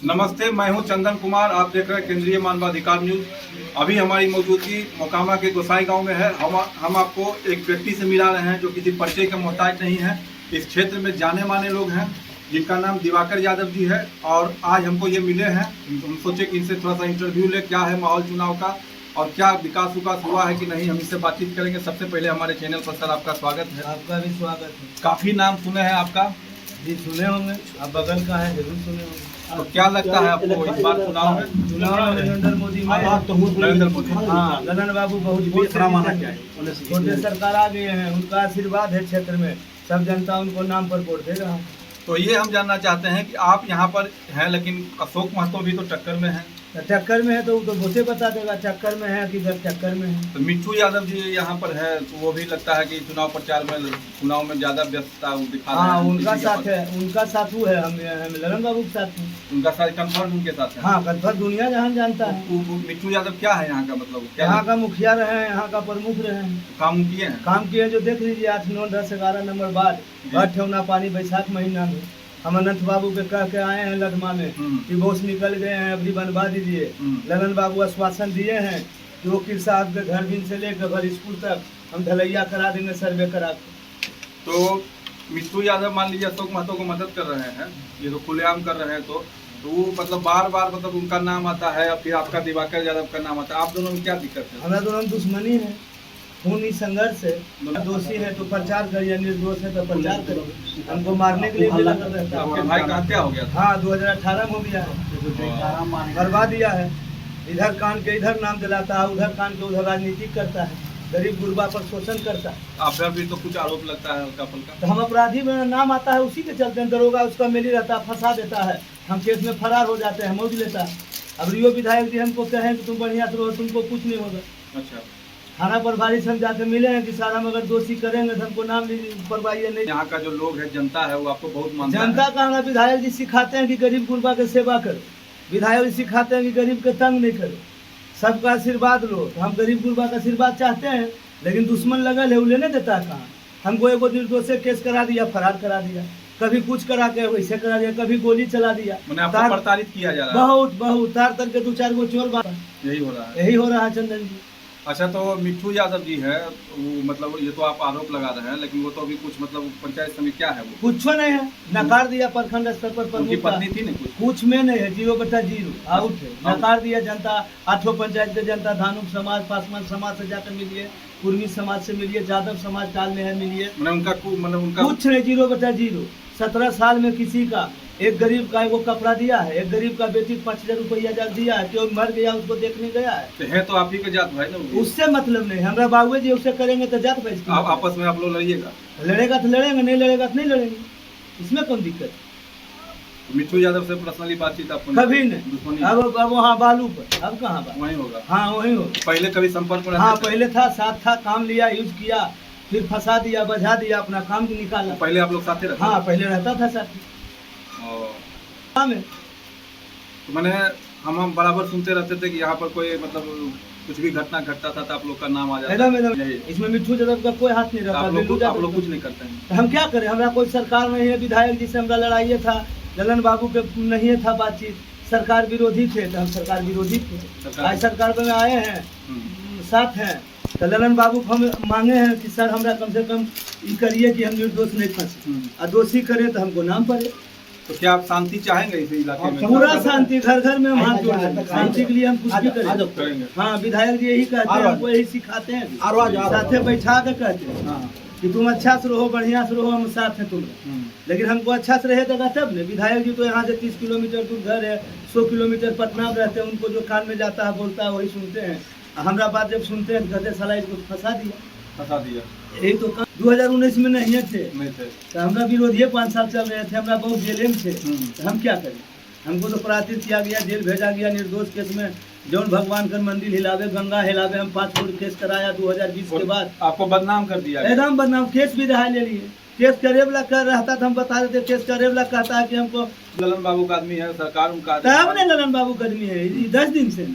नमस्ते, मैं हूं चंदन कुमार। आप देख रहे हैं केंद्रीय मानवाधिकार न्यूज। अभी हमारी मौजूदगी मोकामा के गोसाई गांव में है। हम आपको एक व्यक्ति से मिला रहे हैं जो किसी परिचय का मोहताज नहीं है। इस क्षेत्र में जाने माने लोग हैं जिनका नाम दिवाकर यादव जी है और आज हमको ये मिले हैं। हम सोचे कि इनसे थोड़ा सा इंटरव्यू ले, क्या है माहौल चुनाव का और क्या विकास हुआ है कि नहीं, हम इससे बातचीत करेंगे। सबसे पहले हमारे चैनल पर सर आपका स्वागत है। आपका भी स्वागत है। काफ़ी नाम सुने हैं आपका। जी सुने होंगे, आप बगल का है जरूर सुने होंगे। तो क्या लगता है आपको इस बार चुनाव में? नरेंद्र मोदी नरेंद्र मोदी, हाँ, ललन बाबू बहुत छोटे सरकार आ गए हैं, उनका आशीर्वाद है क्षेत्र में, सब जनता उनको नाम पर वोट दे रहा है। तो ये हम जानना चाहते हैं कि आप यहाँ पर हैं लेकिन अशोक महतो भी तो टक्कर में है। टक्कर में है तो वोटे बता देगा टक्कर में है कि टक्कर में है। तो मिट्ठू यादव जी यहाँ पर है तो वो भी लगता है कि चुनाव प्रचार में चुनाव में ज्यादा व्यस्तता दिखा रहे हैं। हाँ, उनका साथ है, उनका साथ वो है, हम ललन बाबू के साथ हैं। उनका साथ कंफर्म उनके साथ है। हाँ, कंफर्म दुनिया जहाँ जानता है। मिट्ठू यादव क्या है यहाँ का, मतलब यहाँ का मुखिया रहे हैं, यहाँ का प्रमुख रहे हैं। काम किए हैं? काम किए जो देख लीजिए 8, 9, 10, 11 नंबर बाद हर ठेवना पानी बैसाख महीना में हम अनंत बाबू के कह के आए हैं लदमा में कि बोस निकल गए हैं, अभी बनवा दीजिए। ललन बाबू आश्वासन दिए हैं कि वकील साहब के घर दिन से लेकर घर स्कूल तक हम ढलैया करा देंगे, सर्वे करा के। तो मिट्ठू यादव मान लीजिए अशोक महतो को मदद कर रहे हैं, ये तो खुलेआम कर रहे हैं, तो वो मतलब बार बार मतलब उनका नाम आता है और फिर आपका दिवाकर यादव का नाम आता है। आप दोनों में क्या दिक्कत है? हमारा दोनों में दुश्मनी है, खूनी संघर्ष है। दोषी है तो प्रचार करिए, निर्दोष है तो प्रचार करिए। हमको मारने के लिए भी लगा रहता है। आपके भाई का हत्या हो गया था? हाँ, 2018 में हो गया है, करवा दिया है। इधर कान के इधर नाम दिलाता है, उधर कान के उधर राजनीति करता है, गरीब गुरबा पर शोषण करता है। आप पर भी तो कुछ आरोप लगता है हल्का फुल्का? तो हम अपराधी में नाम आता है, उसी के चलते दरोगा उसका मिली रहता है, फंसा देता है, हम केस में फरार हो जाते हैं, मौज लेता है। अब रियो विधायक जी हमको कहें कि तुम बढ़िया से रहो, तुमको कुछ नहीं होगा। अच्छा, थाना प्रभारी से हम जाके मिले हैं कि सारा मगर दोषी करेंगे तो हमको नाम परवाही नहीं। यहाँ का जो लोग है, जनता है, वो आपको बहुत मानता है। जनता का हमारा विधायक जी सिखाते हैं कि गरीब गुरबा के सेवा करो, विधायक जी सिखाते हैं कि गरीब के तंग नहीं करो, सबका आशीर्वाद लो। तो हम गरीब गुरबा का आशीर्वाद चाहते हैं, लेकिन दुश्मन लगल है, वो लेने देता है कहाँ। हमको एगो निर्दोष से केस करा दिया, फरार करा दिया, कभी कुछ करा के वैसे करा दिया, कभी गोली चला दिया। प्रताड़ित किया जा रहा है बहुत तार तर के 2-4 गो चोर बात यही हो रहा है। यही हो रहा है चंदन जी। अच्छा, तो मिट्ठू यादव जी है वो, मतलब ये तो आप आरोप लगा रहे हैं, लेकिन वो तो अभी कुछ मतलब पंचायत समिति क्या है वो? कुछ नहीं है, नकार दिया प्रखंड स्तर पर। उनकी पत्नी थी ना, कुछ में नहीं है, 0/0 आउट है, नकार दिया। जनता 8 पंचायत के जनता, धानुक समाज, पासवान समाज से जाकर मिलिए, कुर्मी समाज से मिलिए, यादव समाज काल में है मिलिए, उनका कुछ नहीं, 0/0। 17 साल में किसी का एक गरीब का वो कपड़ा दिया है, एक गरीब का बेटी 5000 रुपया दिया है, क्यों मर गया उसको देखने गया है। तो आप ही के जात भाई ना, उससे मतलब नहीं। हमारा बाबू जी उससे करेंगे तो जात भाई आप आपस में आप लोग लड़िएगा। लड़ेगा तो लड़ेंगे, नहीं लड़ेगा तो नहीं लड़ेंगे, इसमें कौन दिक्कत? मिट्ठू यादव से पर्सनली बातचीत आपको कभी नहीं। अब वहाँ बालू पर, अब कहाँ वही होगा? हाँ, वही होगा। पहले कभी संपर्क में? हाँ, पहले था, साथ था, काम लिया, यूज किया, फिर फंसा दिया, बजा दिया, अपना काम निकाला। पहले आप लोग साथ रहते? हाँ, पहले रहता था साथ में। तो मैंने हम बराबर सुनते रहते थे कि यहाँ पर कोई मतलब कुछ भी घटना घटता था तो आप लोग का नाम आ जाता है। इसमें मिट्ठू यादव का कोई हाथ नहीं रहता। आप लोग कुछ नहीं करते हैं? हम क्या करें, हमारा कोई सरकार नहीं है। विधायक जी से हमारा लड़ाई था, ललन बाबू के नहीं था बातचीत, सरकार विरोधी थे तो हम सरकार विरोधी थे। आज सरकार में आए हैं, साथ हैं, तो ललन बाबू को हम मांगे हैं कि सर हमारा कम से कम ये करिए कि हम निर्दोष नहीं फंसे, और दोषी करें तो हमको नाम पड़े। तो क्या आप शांति चाहेंगे इस इलाके में? पूरा शांति, घर घर में हम हाथ जोड़ देंगे, शांति के लिए हम कुछ भी करेंगे। हाँ, विधायक जी यही कहते हैं, हमको यही सिखाते हैं, साथे बैठा के कहते हैं कि तुम अच्छा से रहो, बढ़िया से रहो, हम साथ हैं तुम। लेकिन हमको अच्छा से रहे तब नहीं। विधायक जी तो यहाँ से 30 किलोमीटर दूर घर है, 100 किलोमीटर पटना में रहते हैं, उनको जो कान में जाता है बोलता है वही सुनते हैं। हमारा बात जब सुनते हैं तो कहते साला इसको फंसा दिया। यही तो 2019 में नहीं थे तो हमारा विरोधी 5 साल चल रहे थे, हमारा बहुत जेल में थे, तो हम क्या करें? हमको तो पराजित किया गया, जेल भेजा गया निर्दोष केस में। जौन भगवान का मंदिर हिलावे, गंगा हिलावे, हम 5 करोड़ केस कराया 2020 के बाद। आपको बदनाम कर दिया? एकदम बदनाम, केस भी रहा ले लिए। केस करे वाला कर रहता था, हम बता देते, केस करे वाला कहता है कि हमको ललन बाबू का आदमी है, सरकार उनका तब नहीं ललन बाबू का आदमी है। 10 दिन से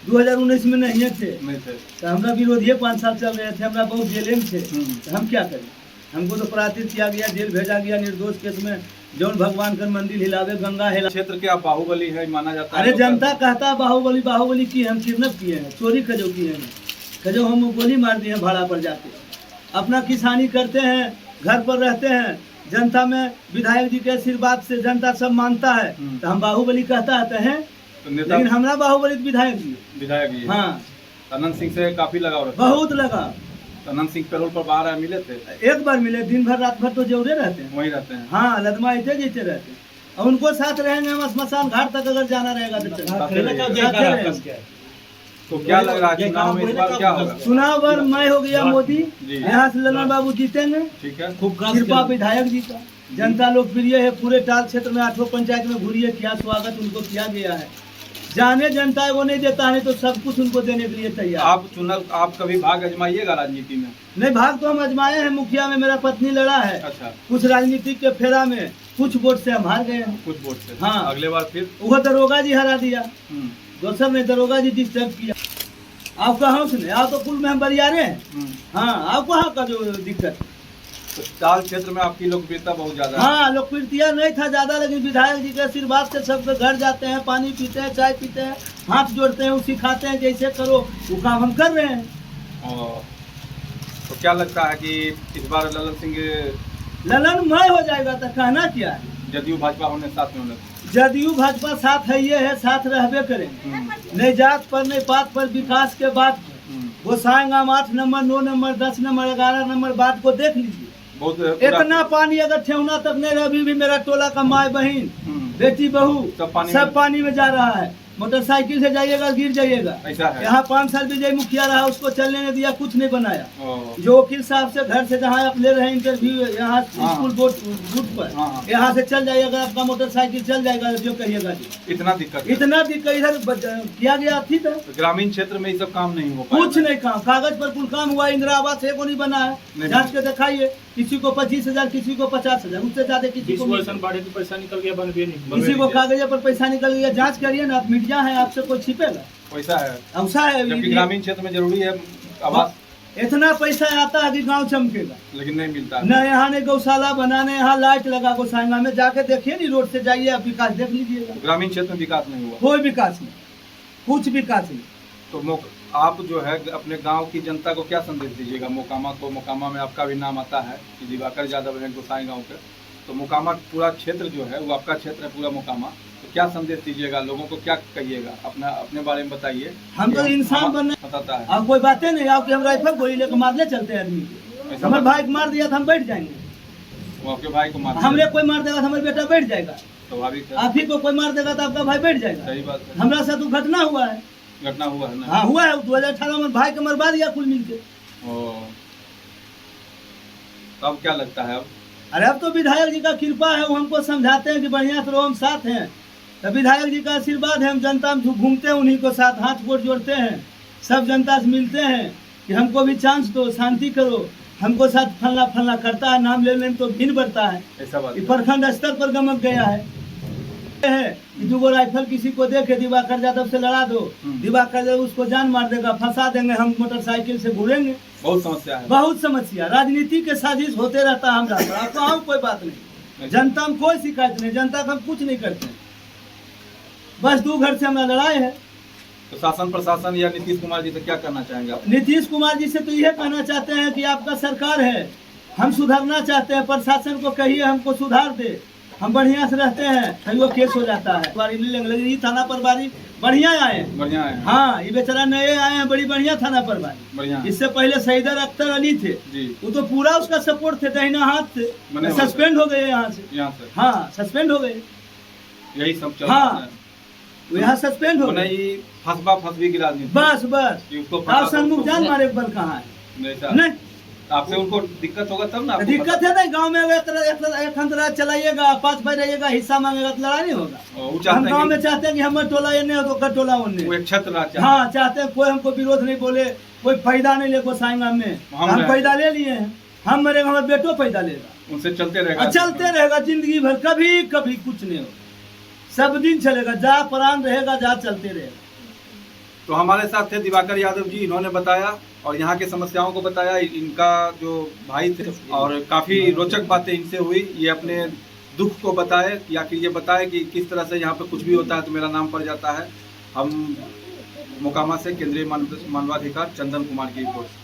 2019 में नहीं थे तो हमारा विरोधी 5 साल चल रहे थे, हमारा बहुत जेल में थे, तो हम क्या करें? हमको तो पराजित किया गया, जेल भेजा गया निर्दोष केस में। जौन भगवान का मंदिर हिलावे, गंगा हिला। क्षेत्र के आप बाहुबली है माना जाता है। अरे जनता कहता है बाहुबली बाहुबली की, हम किडनैप किए हैं, चोरी खजो किए हैं, खजो हम गोली मार दिए हैं भाड़ा पर जाके। अपना किसानी करते हैं, घर पर रहते हैं, जनता में विधायक जी के आशीर्वाद से जनता सब मानता है, तो हम बाहुबली कहता है तो नेता लेकिन हमारा बाहुबली विधायक जी। विधायक जी हाँ, अनंत सिंह से काफी लगाव रखते हैं। बहुत लगा। अनंत सिंह पैरोल पर बाहर आए, मिले थे? एक बार मिले, दिन भर रात भर तो जरूरे रहते हैं, वहीं रहते हैं। हाँ, लदमा ऐसे जैसे रहते हैं। और उनको साथ रहेंगे, हम स्मशान घाट तक अगर जाना रहेगा तो तो क्या लग रहा है चुनाव में इस बार क्या होगा? चुनाव बार मैं हो गया मोदी, जी। यहाँ से ललन बाबू जीतेंगे। ठीक है, खूब कृपा विधायक जी का, जनता लोकप्रिय है, पूरे टाल क्षेत्र में 8 पंचायत में घूरिए, क्या स्वागत उनको किया गया है। जाने जनता है वो नहीं देता है, तो सब कुछ उनको देने के लिए तैयार। आप कभी भाग आजमाइएगा राजनीति में? नहीं, भाग तो हम आजमाए हैं, मुखिया में मेरा पत्नी लड़ा है। अच्छा, कुछ राजनीतिक के फेरा में कुछ वोट से हम हार गए हैं। कुछ वोट से? हाँ, अगले बार फिर वो दरोगा जी हरा दिया, दोसर ने दरोगा जी डिस्टर्ब किया। आप कहाँ से? आप तो कुल में हम बरियारे हैं। हाँ, आप कहाँ का जो दिक्कत? तो ताल क्षेत्र में आपकी लोकप्रियता बहुत ज्यादा है। हाँ, लोकप्रियता नहीं था ज्यादा, लेकिन विधायक जी के आशीर्वाद से सबके घर जाते हैं, पानी पीते हैं, चाय पीते हैं, हाथ जोड़ते हैं, वो सिखाते हैं जैसे करो वो काम हम कर रहे हैं। तो क्या लगता है कि इस बार ललन सिंह ललनमय हो जाएगा तो कहना क्या है? जदयू भाजपा होने साथ में होने? जदयू भाजपा साथ है, ये है, साथ रहबे करेंगे। नहीं जात पर नहीं पात पर, विकास के बात Gossaigaon 8 number 9 number 10 number 11 number बात को देख लीजिए। बहुत इतना पानी अगर ठेवना तक नहीं रहा, अभी भी मेरा टोला का माए बहन बेटी बहू सब पानी में जा रहा है। मोटरसाइकिल से जाइएगा गिर जाइएगा। ऐसा है। यहाँ 5 साल विजय मुखिया रहा, उसको चलने नहीं दिया, कुछ नहीं बनाया। जो वकील साहब से घर से जहाँ आप ले रहे हैं इंटरव्यू, यहाँ स्कूल बोर्ड रूट पर, यहाँ से चल जाइएगा, आपका मोटरसाइकिल चल जाएगा जो कहिएगा। इतना दिक्कत इधर किया गया थी। तो ग्रामीण क्षेत्र में ये सब काम नहीं हो कुछ नहीं काम, कागज पर कुल काम हुआ। इंदिरा आवास को नहीं बना है, जांच के दिखाइए। किसी को 25,000, किसी को 50,000, उससे ज्यादा किसी को पैसा निकल गया, किसी को कागज पर पैसा निकल गया। जांच करिए ना, आप मीडिया है, आपसे कोई छिपेगा? पैसा है, अवसा है। ग्रामीण क्षेत्र में जरूरी है आवास। इतना पैसा आता है कि गांव चमकेगा, लेकिन नहीं मिलता न। यहाँ ने गौशाला बनाने, यहाँ लाइट लगा गोसाईगांव में, जाके देखिए नी, रोड से जाइए, आप विकास देख लीजिएगा। ग्रामीण क्षेत्र में विकास नहीं हुआ, कोई विकास नहीं, कुछ विकास नहीं। तो आप जो है अपने गांव की जनता को क्या संदेश दीजिएगा? मोकामा को, मोकामा में आपका भी नाम आता है कि दिवाकर यादव है गोसाईगांव के, तो मोकामा पूरा क्षेत्र जो है वो आपका क्षेत्र है पूरा मोकामा, तो क्या संदेश दीजिएगा? लोगों को क्या कहिएगा? अपने बारे में बताइए। हम तो इंसान बनने बताता है, आप कोई बातें नहीं। आपके हम राइफल गोली लेकर मारने चलते हैं आदमी को। हमारे भाई को मार दिया तो हम बैठ जाएंगे। वो आपके भाई को मार, हमने कोई मार देगा तो हमारे बेटा बैठ जाएगा। स्वाभाविक है। आप ही को कोई मार देगा तो आपका भाई बैठ जाएगा। सही बात है। हमारा साथ घटना हुआ है। घटना हुआ है ना? हाँ, हुआ है। 2018 में भाई को मरवा दिया कुल मिलके। अब क्या लगता है? अरे अब तो विधायक जी का कृपा है, वो हमको समझाते हैं कि बढ़िया से रहो, हम साथ हैं। तो विधायक जी का आशीर्वाद है, हम जनता में घूमते हैं, उन्हीं को साथ हाथ गोड़ जोड़ते हैं, सब जनता से मिलते हैं कि हमको भी चांस दो, शांति करो। हमको साथ फलना फलना करता है, नाम लेने में तो भिन्न बढ़ता है। ऐसा बात है। प्रखंड स्तर पर गमक गया है कि 2 राइफल किसी को देखे दिवाकर यादव से लड़ा दो, दिवाकर यादव उसको जान मार देगा, फंसा देंगे, हम मोटरसाइकिल से घूरेंगे। बहुत समस्या है, बहुत समस्या। राजनीति के साजिश होते रहता है हमारा पर। आपको हम कोई बात नहीं, जनता में कोई शिकायत नहीं, जनता का हम कुछ नहीं करते हैं। बस 2 घर से हमारा लड़ाई है। तो शासन प्रशासन या नीतीश कुमार जी से क्या करना चाहेंगे आप? नीतीश कुमार जी से तो यह कहना चाहते हैं कि आपका सरकार है, हम सुधरना चाहते हैं, प्रशासन को कहिए हमको सुधार दे, हम बढ़िया से रहते हैं। कहीं वो केस हो जाता है। थाना प्रभारी बढ़िया आए हैं, बढ़िया है। हाँ, ये बेचारा नए आए हैं, बड़ी बढ़िया थाना प्रभारी। बढ़िया। इससे पहले सैदर अख्तर अली थे जी, वो तो पूरा उसका सपोर्ट थे, दहिना हाथ से सस्पेंड हो गए यहाँ से। हाँ, सस्पेंड हो गए, यही सब चल हाँ, रहा है। यहाँ सस्पेंड हो गए। फसबा फसबी की राजनीति, बस बस। आप सन्मुख जान मारे बल कहाँ है? नहीं, आपसे उनको दिक्कत होगा तब ना? दिक्कत है ना, गांव में एक अंतराज चलाइएगा, 5 भाई रहिएगा, हिस्सा मांगेगा तो लड़ाई नहीं होगा। हम गांव में चाहते हैं कि हमारे टोला ये नहीं हो तो टोला उन्हें छत्र। हाँ, चाहते हैं कोई हमको विरोध नहीं बोले, कोई फायदा नहीं ले गोसाईगांव में। हम फायदा ले लिए हैं, हम मरेगा, हमारे बेटो फायदा लेगा, उनसे चलते रहेगा, चलते रहेगा जिंदगी भर, कभी कभी कुछ नहीं होगा, सब दिन चलेगा, जा प्राण रहेगा, जा चलते रहेगा। तो हमारे साथ थे दिवाकर यादव जी, इन्होंने बताया और यहाँ की समस्याओं को बताया। इनका जो भाई थे और काफी रोचक बातें इनसे हुई। ये अपने दुख को बताए, या कि ये बताए कि किस तरह से यहाँ पे कुछ भी होता है तो मेरा नाम पड़ जाता है। हम मोकामा से केंद्रीय मानवाधिकार चंदन कुमार की रिपोर्ट।